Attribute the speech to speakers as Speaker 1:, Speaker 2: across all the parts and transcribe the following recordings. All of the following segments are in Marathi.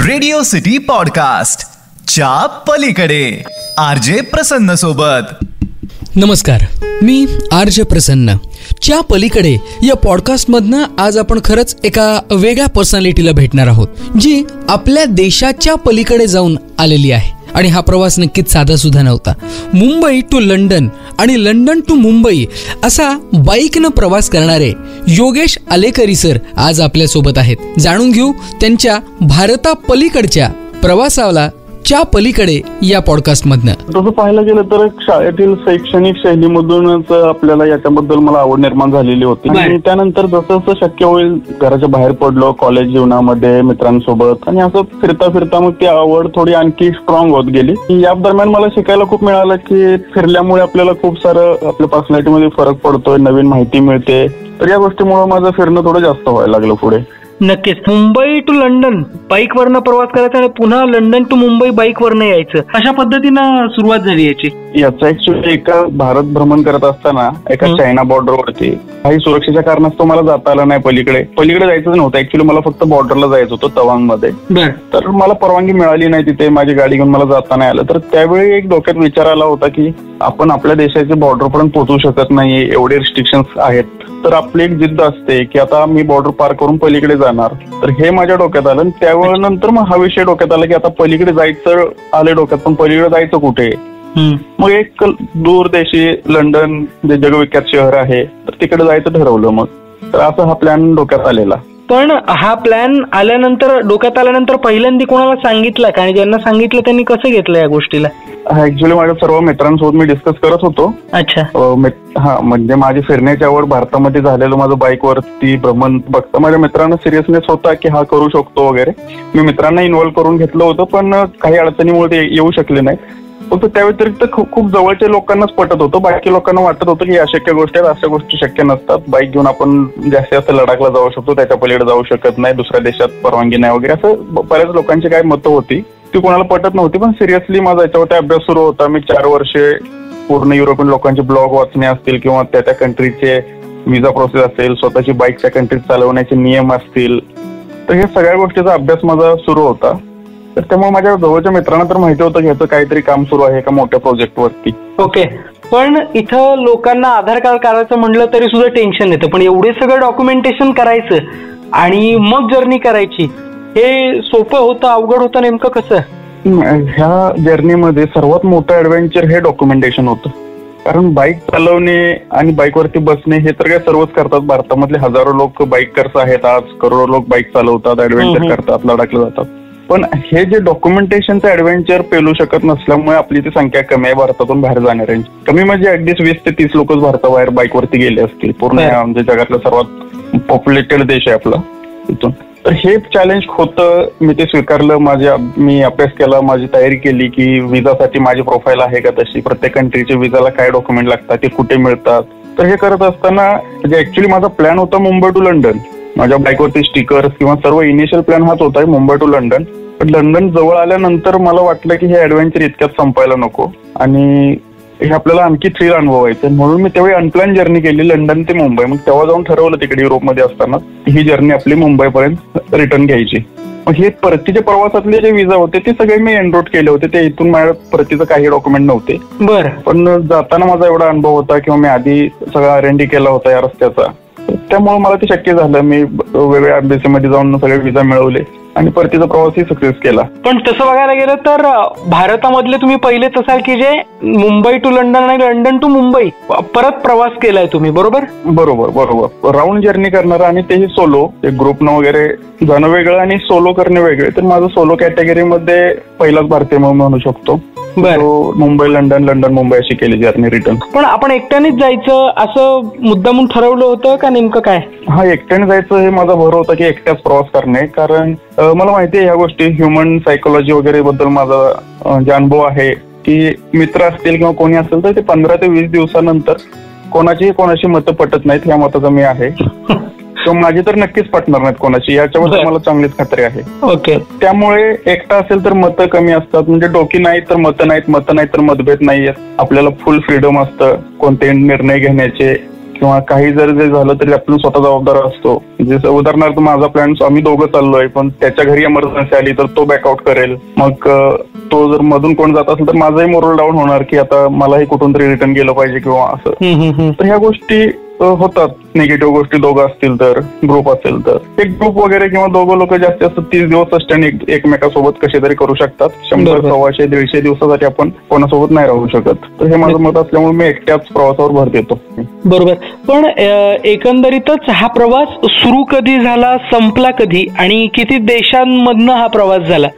Speaker 1: रेडिओ सिटी पॉडकास्ट च्या पलीकडे आरजे प्रसन्न सोबत.
Speaker 2: नमस्कार, मी आरजे प्रसन्न. च्या पलीकडे या पॉडकास्टमधनं आज आपण खरंच एका वेगळ्या पर्सनॅलिटीला भेटणार आहोत, जी आपल्या देशाच्या पलीकडे जाऊन आलेली आहे. आणि हा प्रवास नक्कीच साधा सुद्धा नव्हता. मुंबई टू लंडन आणि लंडन टू मुंबई असा बाईकनं प्रवास करणारे योगेश आलेकरी सर आज आपल्यासोबत आहेत. जाणून घेऊ त्यांच्या भारता पलीकडच्या प्रवासाला च्या पलीकडे या पॉडकास्ट मधनं.
Speaker 3: तसं पाहायला गेलं तर शाळेतील शैक्षणिक शैलीमधूनच आपल्याला याच्याबद्दल मला आवड निर्माण झालेली होती. आणि त्यानंतर जसं जसं शक्य होईल घराच्या बाहेर पडलो, कॉलेज जीवनामध्ये मित्रांसोबत, आणि असं फिरता फिरता मग ती आवड थोडी आणखी स्ट्रॉंग होत गेली. या दरम्यान मला शिकायला खूप मिळालं की फिरल्यामुळे आपल्याला खूप सारं आपल्या पर्सनॅलिटीमध्ये फरक पडतोय, नवीन माहिती मिळते. तर या गोष्टीमुळे माझं फिरणं थोडं जास्त व्हायला लागलं पुढे.
Speaker 4: नक्कीच. मुंबई टू लंडन बाईक वरनं प्रवास करायचा आणि पुन्हा लंडन टू मुंबई बाईक वरनं यायचं, अशा पद्धतीनं सुरुवात झाली याची.
Speaker 3: याचा ऍक्च्युअली एका भारत भ्रमण करत असताना एका चायना बॉर्डरवरती काही सुरक्षेच्या कारणास्तव मला जाता आलं नाही. पलीकडे जायचं नव्हतं ऍक्च्युअली, मला फक्त बॉर्डरला जायचं होतं तवांग मध्ये. तर मला परवानगी मिळाली नाही तिथे, माझी गाडी घेऊन मला जाता नाही आलं. तर त्यावेळी एक डोक्यात विचार आला होता की आपण आपल्या देशाच्या बॉर्डरपर्यंत पोहोचू शकत नाही, एवढे रिस्ट्रिक्शन्स आहेत. तर आपली एक जिद्द असते की आता मी बॉर्डर पार करून पलीकडे जाणार. तर हे माझ्या डोक्यात आलं. त्यावेळी नंतर मग हा विषय डोक्यात आला की आता पलीकडे जायचं आले डोक्यात, पण पलीकडे जायचं कुठे. मग एक दूरदेशी लंडन जे जगविख्यात शहर आहे, तर तिकडे जायचं ठरवलं. मग तर असा हा प्लॅन डोक्यात आलेला.
Speaker 4: पण हा प्लॅन डोक्यात आल्यानंतर पहिल्यांदा कोणाला सांगितलं का, आणि ज्यांना सांगितलं त्यांनी कसं घेतलं या गोष्टीला?
Speaker 3: ऍक्च्युअली माझ्या सर्व मित्रांसोबत मी डिस्कस करत होतो.
Speaker 4: अच्छा.
Speaker 3: म्हणजे माझी फिरण्याची आवड भारतामध्ये झालेलं माझं बाईकवरती भ्रमण बघता माझ्या मित्रांना सिरियसनेस होता की हा करू शकतो वगैरे. मी मित्रांना इन्व्हॉल्व्ह करून घेतलं होतं, पण काही अडचणीमुळे ते येऊ शकले नाही. फक्त त्या व्यतिरिक्त खूप जवळच्या लोकांनाच पटत होतं. बाकी लोकांना वाटत होतं की अशक्य गोष्टी आहेत, अशा गोष्टी शक्य नसतात. बाईक घेऊन आपण जास्तीत जास्त लडाखला जाऊ शकतो, त्याच्या पलीकडे जाऊ शकत नाही, दुसऱ्या देशात परवानगी नाही वगैरे, असं बऱ्याच लोकांची काही मतं होती. ती कोणाला पटत नव्हती. पण सिरियसली माझा याच्यावरती अभ्यास सुरू होता. मी 4 वर्षे पूर्ण युरोपियन लोकांचे ब्लॉग वाचणे असतील किंवा त्या कंट्रीचे विजा प्रोसेस असेल, स्वतःची बाईक त्या कंट्रीत चालवण्याचे नियम असतील, तर हे सगळ्या गोष्टीचा अभ्यास माझा सुरू होता. तर त्यामुळे माझ्या जवळच्या मित्रांना तर माहिती होतं की ह्याचं काहीतरी काम सुरू आहे एका मोठ्या प्रोजेक्टवरती.
Speaker 4: ओके. पण इथं लोकांना आधार कार्ड काढायचं म्हटलं तरी सुद्धा टेन्शन येतं. पण एवढे सगळं डॉक्युमेंटेशन करायचं आणि मग जर्नी करायची, हे सोपं होतं अवघड होतं नेमकं कसं?
Speaker 3: ह्या जर्नीमध्ये सर्वात मोठं ऍडव्हेंचर हे डॉक्युमेंटेशन होतं. कारण बाईक चालवणे आणि बाईकवरती बसणे हे तर काय सर्वच करतात. भारतामधले हजारो लोक बाईकर्स आहेत, आज करोडो लोक बाईक चालवतात, ऍडव्हेंचर करतात, लडाखला जातात. पण हे जे डॉक्युमेंटेशनचं ऍडव्हेंचर पेलू शकत नसल्यामुळे आपली ती संख्या कमी आहे भारतातून बाहेर जाणाऱ्यांची. कमी म्हणजे अगदीच 20 ते 30 लोकच भारताबाहेर बाईकवरती गेले असतील. पूर्ण म्हणजे जगातला सर्वात पॉप्युलेटेड देश आहे आपला तिथून. तर हे चॅलेंज होतं. मी ते स्वीकारलं. मी अभ्यास केला, माझी तयारी केली की विजासाठी माझी प्रोफाईल आहे का तशी, प्रत्येक कंट्रीच्या विजाला काय डॉक्युमेंट लागतात, ते कुठे मिळतात. तर हे करत असताना म्हणजे ऍक्च्युली माझा प्लॅन होता मुंबई टू लंडन. माझ्या बाईकवरती स्टिकर्स किंवा सर्व इनिशियल प्लॅन हाच होता मुंबई टू लंडन. पण लंडन जवळ आल्यानंतर मला वाटलं की हे ऍडव्हेंचर इतक्यात संपायला नको आणि हे आपल्याला आणखी थ्रिल अनुभवायचं. म्हणून मी तेव्हा अनप्लॅन जर्नी केली लंडन ते मुंबई. मग तेव्हा जाऊन ठरवलं तिकडे युरोपमध्ये असताना ही जर्नी आपली मुंबईपर्यंत रिटर्न घ्यायची. मग हे परतीच्या प्रवासातले जे विजा होते ते सगळे मी एनरोट केले होते. ते इथून माझ्या परतीचं काही डॉक्युमेंट नव्हते.
Speaker 4: बरं.
Speaker 3: पण जाताना माझा एवढा अनुभव होता किंवा मी आधी सगळा R&D केला होता या रस्त्याचा, त्यामुळे मला ते शक्य झालं. मी वेगवेगळ्या एम्बेसीमध्ये जाऊन सगळे विजा मिळवले आणि परतीचा प्रवासही सक्सेस केला.
Speaker 4: पण तसं बघायला गेलं तर भारतामधले तुम्ही पहिलेच असाल की जे मुंबई टू लंडन आणि लंडन टू मुंबई परत प्रवास केलाय तुम्ही, बरोबर?
Speaker 3: बरोबर. राऊंड जर्नी करणारा आणि तेही सोलो, एक ग्रुपनं वगैरे जाणं वेगळं आणि सोलो करणे वेगळे. तर माझं सोलो कॅटेगरीमध्ये पहिलाच भारतीय म्हणू शकतो. मुंबई लंडन, लंडन मुंबई अशी केली जर्नी रिटर्न.
Speaker 4: पण आपण एकट्यानेच जायचं असं मुद्दामून ठरवलं होतं का नेमकं काय?
Speaker 3: हा, एकट्याने जायचं हे माझा भर होता की एकट्याच प्रवास करणे. कारण मला माहिती आहे ह्या गोष्टी, ह्युमन सायकोलॉजी वगैरे बद्दल माझा जे अनुभव आहे की मित्र असतील किंवा कोणी असेल तर ते 15 ते 20 दिवसानंतर कोणाची मतं पटत नाहीत. ह्या मताचा मी आहे. किंवा माझी तर नक्कीच पटणार नाहीत कोणाची, याच्याबद्दल मला चांगलीच खात्री आहे.
Speaker 4: ओके.
Speaker 3: त्यामुळे एकटा असेल तर मतं कमी असतात, म्हणजे डोकी नाहीत तर मतं नाहीत तर मतभेद नाहीयेत. आपल्याला फुल फ्रीडम असतं कोणते निर्णय घेण्याचे किंवा काही जर झालं तरी आपण स्वतः जबाबदार असतो. जसं उदाहरणार्थ माझा प्लॅन, आम्ही दोघं चाललोय पण त्याच्या घरी इमर्जन्सी आली तर तो बॅकआउट करेल. मग तो जर मधून कोण जात असेल तर माझाही मोरल डाऊन होणार की आता मलाही कुठून तरी रिटर्न गेलं पाहिजे किंवा असं. तर ह्या गोष्टी होतात. निगेटिव्ह गोष्टी दोघं असतील तर, ग्रुप असेल तर एक ग्रुप वगैरे किंवा दोघं लोक जास्तीत जास्त 30 दिवस सस्टेन एकमेकासोबत कसे तरी करू शकतात. 100, 100, 150 दिवसासाठी आपण कोणासोबत नाही राहू शकत. तर हे माझं मत असल्यामुळे मी एकट्याच प्रवासावर भर देतो.
Speaker 4: बरोबर. पण एकंदरीतच हा प्रवास सुरू कधी झाला, संपला कधी आणि किती देशांमधनं हा प्रवास झाला?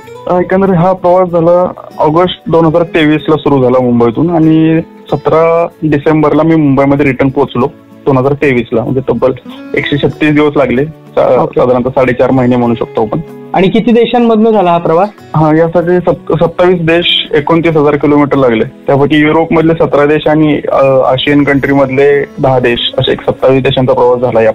Speaker 3: एकंदरीत हा प्रवास झाला ऑगस्ट 2023 सुरू झाला मुंबईतून आणि 17 डिसेंबरला मी मुंबईमध्ये रिटर्न पोहोचलो 2023. म्हणजे तब्बल 136 दिवस लागले, साधारणतः 4.5 महिने म्हणू शकतो आपण.
Speaker 4: आणि किती देशांमधनं झाला हा प्रवास?
Speaker 3: यासाठी 27 देश, 29,000 किलोमीटर लागले. त्यापैकी युरोप मधले 17 देश आणि आशियन कंट्री मधले 10 देश, असे 27 देशांचा प्रवास झाला या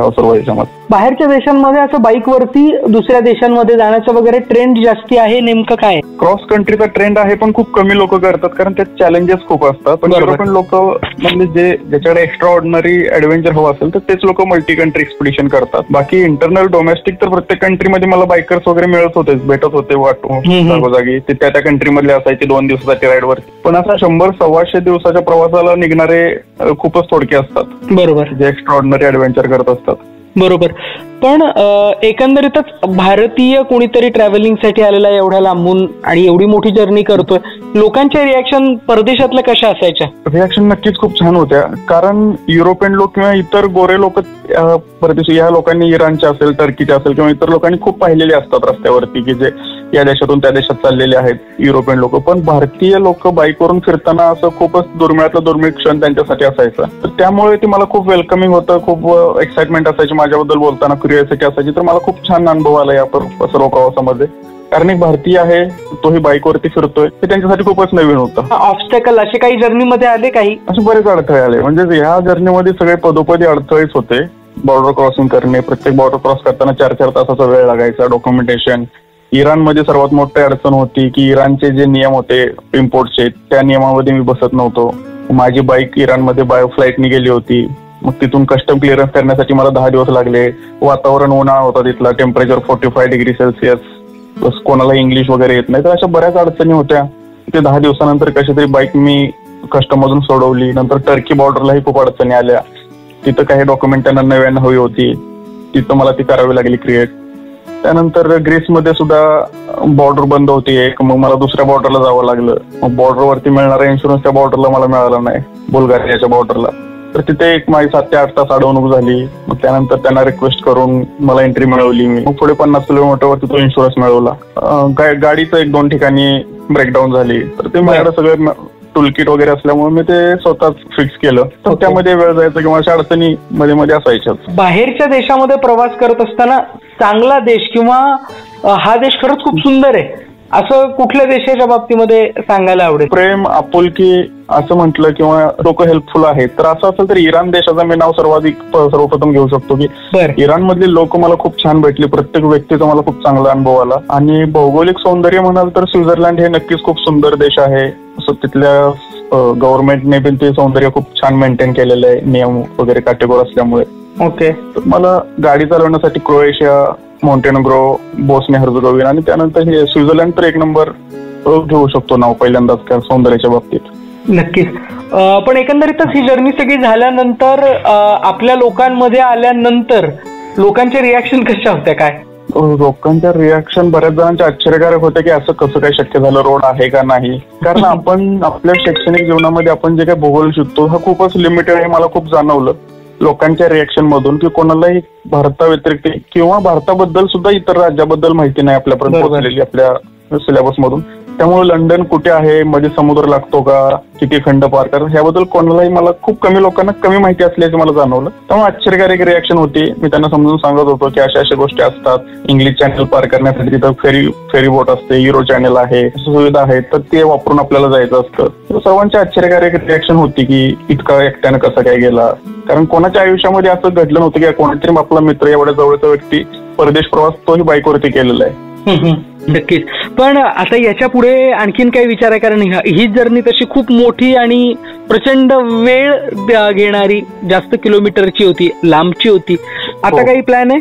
Speaker 3: सर्व देशांमध्ये.
Speaker 4: बाहेरच्या देशांमध्ये असं बाईकवरती दुसऱ्या देशांमध्ये जाण्याचं वगैरे ट्रेंड जास्ती आहे, नेमकं काय?
Speaker 3: क्रॉस कंट्रीचा ट्रेंड आहे पण खूप कमी लोक करतात कारण त्यात चॅलेंजेस खूप असतात. पण युरोपियन लोक म्हणजे ज्याच्याकडे एक्स्ट्रा ऑर्डिनरी ऍडव्हेंचर हवं असेल तर तेच लोक मल्टी कंट्री एक्सपिडिशन करतात. बाकी इंटरनल डोमेस्टिक तर प्रत्येक कंट्रीमध्ये मला बायकर्स वगैरे मिळत होते, भेटत होते वाटून जागोजागी. ते त्या कंट्री मधले असायचे 2 दिवसासाठी राईडवरती. पण असा 100-125 दिवसाच्या प्रवासाला निघणारे खूपच थोडके असतात.
Speaker 4: बरोबर.
Speaker 3: जे एक्स्ट्रा ऑर्डिनरी ऍडव्हेंचर करत असतात.
Speaker 4: बरोबर. पण एकंदरीतच भारतीय कोणीतरी ट्रॅव्हलिंगसाठी आलेला एवढ्या लांबून आणि एवढी मोठी जर्नी करतोय, लोकांच्या रिॲक्शन परदेशातल्या कशा असायच्या?
Speaker 3: रिॲक्शन नक्कीच खूप छान होत्या. कारण युरोपियन लोक किंवा इतर गोरे लोक परदेशी, या लोकांनी इराणचे असेल, टर्कीचे असेल किंवा इतर लोकांनी खूप पाहिलेले असतात रस्त्यावरती की जे या देशातून त्या देशात चाललेले आहेत युरोपियन लोक. पण भारतीय लोक बाईकवरून फिरताना असं खूपच दुर्मिळातला दुर्मिळ क्षण त्यांच्यासाठी असायचा. तर त्यामुळे ते मला खूप वेलकमिंग होतं, खूप एक्साइटमेंट असायची माझ्याबद्दल बोलताना, क्युरिओसिटी असायची. तर मला खूप छान अनुभव आला या सर्व प्रवासामध्ये. कारण एक भारतीय आहे, तोही बाईकवरती फिरतोय, हे त्यांच्यासाठी खूपच नवीन होतं.
Speaker 4: ऑब्स्टॅकल असे काही जर्नीमध्ये आले, काही असे
Speaker 3: बरेच अडथळे आले. म्हणजे ह्या जर्नीमध्ये सगळे पदोपदी अडथळेच होते. बॉर्डर क्रॉसिंग करणे, प्रत्येक बॉर्डर क्रॉस करताना 4-4 तासाचा वेळ लागायचा. डॉक्युमेंटेशन. इराणमध्ये सर्वात मोठी अडचण होती की इराणचे जे नियम होते इम्पोर्टचे, त्या नियमामध्ये मी बसत नव्हतो. माझी बाईक इराणमध्ये फ्लाईटनी गेली होती. मग तिथून कस्टम क्लिअरन्स करण्यासाठी मला 10 दिवस लागले. वातावरण उन्हाळा होता तिथला, टेम्परेचर 45 डिग्री सेल्सिअस, प्लस कोणाला इंग्लिश वगैरे येत नाही. तर अशा बऱ्याच अडचणी होत्या. ते 10 दिवसानंतर कशी तरी बाईक मी कस्टममधून सोडवली. नंतर टर्की बॉर्डरलाही खूप अडचणी आल्या. तिथं काही डॉक्युमेंट त्यांना नव्यानं हवी होती, तिथं मला ती करावी लागली क्रिएट. त्यानंतर ग्रीसमध्ये सुद्धा बॉर्डर बंद होती एक, मग मला दुसऱ्या बॉर्डरला जावं लागलं. मग बॉर्डरवरती मिळणारा इन्शुरन्स त्या बॉर्डरला मला मिळाला नाही, बुल्गारियाच्या बॉर्डरला. तर तिथे एक माझी 7 ते 8 तास अडवणूक झाली. मग त्यानंतर त्यांना रिक्वेस्ट करून मला एंट्री मिळवली. मी मग पुढे 50 किलोमीटरवरती तो इन्शुरन्स मिळवला. गाडीचं 1-2 ठिकाणी ब्रेकडाऊन झाली. तर ते माझ्याकडे सगळं टूलकिट वगैरे असल्यामुळे मी ते स्वतःच फिक्स केलं. तर त्यामध्ये वेळ जायचा किंवा अशा अडचणी मध्ये असायच्या.
Speaker 4: बाहेरच्या देशामध्ये प्रवास करत असताना चांगला देश किंवा हा देश खरंच खूप सुंदर आहे असं कुठल्या देशाच्या बाबतीमध्ये सांगायला आवडेल?
Speaker 3: प्रेम, आपुलकी असं म्हटलं किंवा लोक हेल्पफुल आहेत तर असं असेल तर इराण देशाचं मी नाव सर्वप्रथम घेऊ शकतो की इराण मधली लोक मला खूप छान भेटली. प्रत्येक व्यक्तीचा मला खूप चांगला अनुभव आला. आणि भौगोलिक सौंदर्य म्हणाल तर स्वित्झर्लंड हे नक्कीच खूप सुंदर देश आहे. असं तिथल्या गव्हर्नमेंटने पण ते सौंदर्य खूप छान मेंटेन केलेलं आहे, नियम वगैरे काटेकोर असल्यामुळे.
Speaker 4: ओके.
Speaker 3: तर मला गाडी चालवण्यासाठी क्रोएशिया, मॉन्टेनेग्रो, बोस्निया हर्झेगोविना आणि त्यानंतर हे स्वित्झर्लंड तर 1 नंबर घेऊ शकतो नाव पहिल्यांदाच त्या सौंदर्याच्या बाबतीत.
Speaker 4: नक्कीच. पण एकंदरीतच ही जर्नी सगळी झाल्यानंतर आपल्या लोकांमध्ये आल्यानंतर लोकांचे रिॲक्शन कशा होत्या? काय
Speaker 3: लोकांच्या रिॲक्शन बऱ्याच जणांचे आश्चर्यकारक होते की असं कसं काय शक्य झालं, रोड आहे का नाही. कारण आपण आपल्या शैक्षणिक जीवनामध्ये आपण जे काही भूगोल शिकतो हा खूपच लिमिटेड आहे. मला खूप जाणवलं लोकांच्या रिॲक्शन मधून की कोणालाही भारताव्यतिरिक्त किंवा भारताबद्दल सुद्धा इतर राज्याबद्दल माहिती नाही आपल्यापर्यंत पोहोचलेली आपल्या सिलेबस मधून. त्यामुळे लंडन कुठे आहे, मध्ये समुद्र लागतो का, किती खंड पार करतात ह्याबद्दल कोणालाही, मला खूप कमी लोकांना कमी माहिती असल्याचं मला जाणवलं. त्यामुळे आश्चर्यकारक रिॲक्शन होती. मी त्यांना समजून सांगत होतो की अशा गोष्टी असतात. इंग्लिश चॅनल पार करण्यासाठी तिथं फेरी बोट असते, युरो चॅनल आहे, सुविधा आहेत, तर ते वापरून आपल्याला जायचं असतं. सर्वांची आश्चर्यकारक रिॲक्शन होती की इतका एकट्यानं कसं काय गेला. कारण कोणाच्या आयुष्यामध्ये असं घडलं नव्हतं की कोणतरी आपला मित्र एवढ्या जवळचा व्यक्ती परदेश प्रवास तोही बाईकवरती केलेला आहे.
Speaker 4: नक्कीच. पण आता याच्या पुढे आणखीन काही विचार आहे, कारण ही जर्नी तशी खूप मोठी आणि प्रचंड वेळ घेणारी, जास्त किलोमीटरची होती, लांबची होती. आता काही प्लॅन आहे?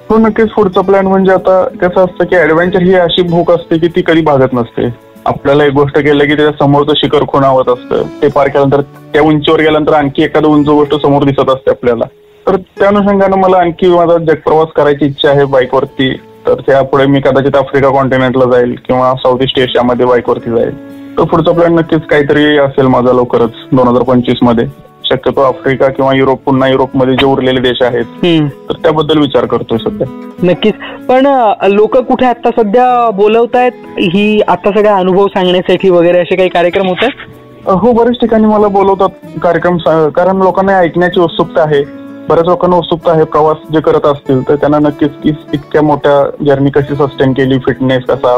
Speaker 3: हो नक्कीच. पुढचा प्लॅन म्हणजे आता कसं असतं की ऍडव्हेंचर ही अशी भूक असते की ती कधी भागत नसते. आपल्याला एक गोष्ट केलं की त्याच्या समोरचं शिखर खुणावत असतं. ते पार केल्यानंतर त्या उंचीवर गेल्यानंतर आणखी एखादं उंच गोष्ट समोर दिसत असते आपल्याला. तर त्या अनुषंगानं मला आणखी माझा जगप्रवास करायची इच्छा आहे बाईकवरती. तर त्यापुढे मी कदाचित आफ्रिका कॉन्टिनेंटला जाईल किंवा साऊथ ईस्ट एशियामध्ये बाईकवरती जाईल. तर पुढचा प्लॅन नक्कीच काहीतरी असेल माझा लवकरच 2025 मध्ये. शक्यतो आफ्रिका किंवा युरोप, पुन्हा युरोपमध्ये जे उरलेले देश आहेत तर त्याबद्दल विचार करतोय सध्या.
Speaker 4: नक्कीच. पण लोक कुठे आता सध्या बोलवतायत ही आता सगळा अनुभव सांगण्यासाठी वगैरे असे काही कार्यक्रम होत आहेत?
Speaker 3: हो, बऱ्याच ठिकाणी मला बोलवतात कार्यक्रम, कारण लोकांना ऐकण्याची उत्सुकता आहे. बऱ्याच लोकांना उत्सुकता आहे. प्रवास जे करत असतील तर त्यांना नक्कीच इतक्या मोठ्या जर्नी कशी सस्टेन केली, फिटनेस कसा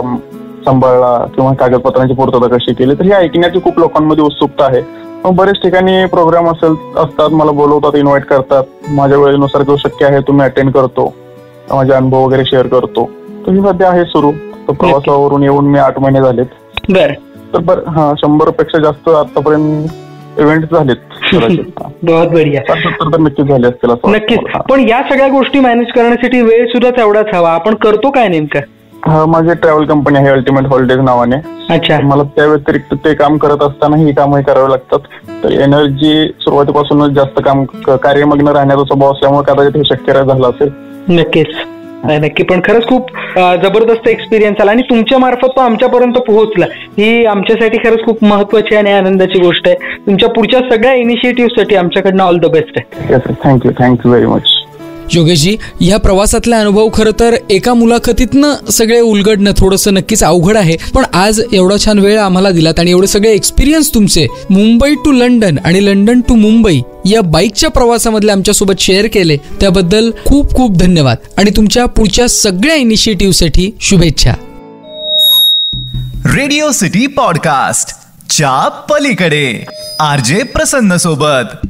Speaker 3: सांभाळला किंवा कागदपत्रांची पूर्तता कशी केली, तर हे ऐकण्याची खूप लोकांमध्ये उत्सुकता आहे. मग बरेच ठिकाणी प्रोग्राम असतात, मला बोलवतात, इन्व्हाइट करतात. माझ्या वेळेनुसार जो शक्य आहे तुम्ही अटेंड करतो, माझे अनुभव वगैरे शेअर करतो. तर ही सध्या आहे सुरू. तर प्रवासावरून येऊन मी 8 महिने झालेत. तर 100 पेक्षा जास्त आतापर्यंत इव्हेंट झालेत.
Speaker 4: बहुत बढिया.
Speaker 3: 70 तर नक्कीच झाले असतील.
Speaker 4: नक्कीच. पण या सगळ्या गोष्टी मॅनेज करण्यासाठी वेळ सुद्धा तेवढाच हवा. आपण करतो काय नेमकं?
Speaker 3: माझी ट्रॅव्हल कंपनी आहे अल्टिमेट हॉलिडेज नावाने.
Speaker 4: अच्छा.
Speaker 3: मला त्या व्यतिरिक्त ते काम करत असताना ही कामही करावी लागतात. तर एनर्जी सुरुवातीपासूनच जास्त कार्यमग्न राहण्याचा स्वभाव असल्यामुळे कदाचित हे शक्य झालं असेल.
Speaker 4: नक्कीच. नक्की. पण खरंच खूप जबरदस्त एक्सपिरियन्स आला आणि तुमच्या मार्फत तो आमच्यापर्यंत पोहोचला. ही आमच्यासाठी खरंच खूप महत्वाची आणि आनंदाची गोष्ट आहे. तुमच्या पुढच्या सगळ्या इनिशिएटिव्हसाठी आमच्याकडनं ऑल द बेस्ट आहे.
Speaker 3: Thank you very much.
Speaker 2: योगेशजी, या प्रवासातला अनुभव खरं तर एका मुलाखतीतनं सगळे उलगडणं थोडंसं नक्कीच अवघड आहे, पण आज एवढा छान वेळ आम्हाला दिलात आणि एवढे सगळे एक्सपिरियन्स तुमचे मुंबई टू लंडन आणि लंडन टू मुंबई या बाईकच्या प्रवासामधले आमच्यासोबत शेअर केले त्याबद्दल खूप खूप धन्यवाद आणि तुमच्या पुढच्या सगळ्या इनिशिएटिव्हसाठी शुभेच्छा.
Speaker 1: रेडिओ सिटी पॉडकास्ट च्या पलीकडे RJ प्रसन्न सोबत.